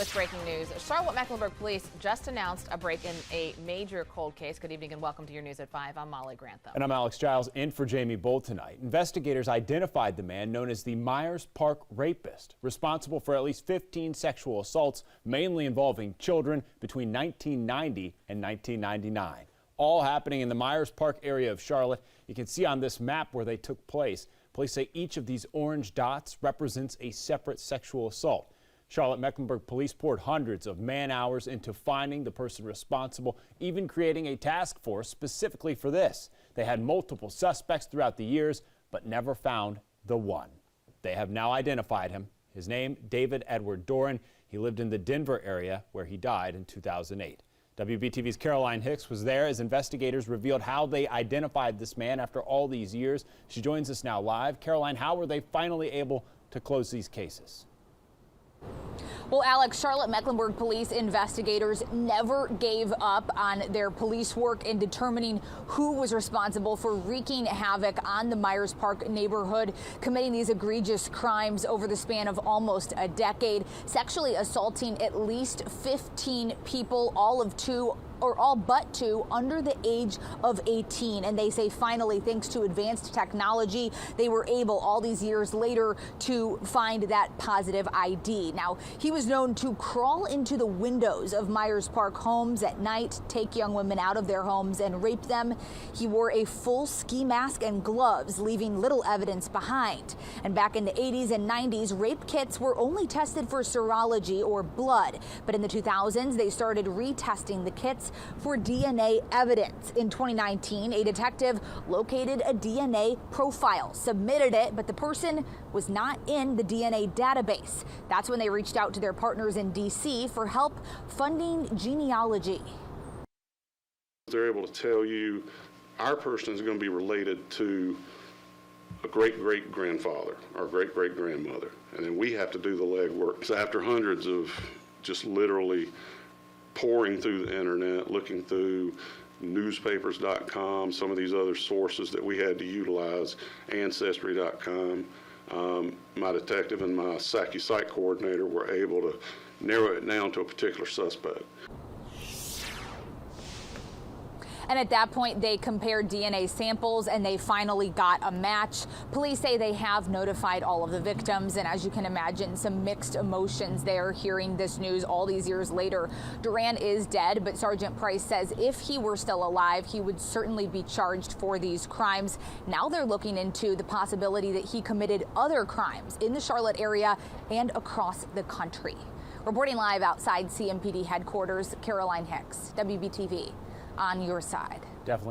With breaking news, Charlotte-Mecklenburg Police just announced a break in a major cold case. Good evening and welcome to your News at 5. I'm Molly Grantham. And I'm Alex Giles in for Jamie Bolt tonight. Investigators identified the man known as the Myers Park rapist, responsible for at least 15 sexual assaults, mainly involving children between 1990 and 1999. All happening in the Myers Park area of Charlotte. You can see on this map where they took place. Police say each of these orange dots represents a separate sexual assault. Charlotte-Mecklenburg Police poured hundreds of man-hours into finding the person responsible, even creating a task force specifically for this. They had multiple suspects throughout the years, but never found the one. They have now identified him. His name, David Edward Doran. He lived in the Denver area where he died in 2008. WBTV's Caroline Hicks was there as investigators revealed how they identified this man after all these years. She joins us now live. Caroline, how were they finally able to close these cases? Well, Alex, Charlotte-Mecklenburg police investigators never gave up on their police work in determining who was responsible for wreaking havoc on the Myers Park neighborhood, committing these egregious crimes over the span of almost a decade, sexually assaulting at least 15 people, all but two under the age of 18. And they say finally, thanks to advanced technology, they were able all these years later to find that positive ID. Now, he was known to crawl into the windows of Myers Park homes at night, take young women out of their homes and rape them. He wore a full ski mask and gloves, leaving little evidence behind. And back in the 80s and 90s, rape kits were only tested for serology or blood. But in the 2000s, they started retesting the kits for DNA evidence. In 2019, a detective located a DNA profile, submitted it, but the person was not in the DNA database. That's when they reached out to their partners in D.C. for help funding genealogy. They're able to tell you our person is going to be related to a great-great-grandfather or great-great-grandmother, and then we have to do the legwork. So after hundreds of just literally pouring through the internet, looking through newspapers.com, some of these other sources that we had to utilize, ancestry.com, my detective and my site coordinator were able to narrow it down to a particular suspect. And at that point, they compared DNA samples and they finally got a match. Police say they have notified all of the victims. And as you can imagine, some mixed emotions there hearing this news all these years later. Duran is dead, but Sergeant Price says if he were still alive, he would certainly be charged for these crimes. Now they're looking into the possibility that he committed other crimes in the Charlotte area and across the country. Reporting live outside CMPD headquarters, Caroline Hicks, WBTV. On your side. Definitely.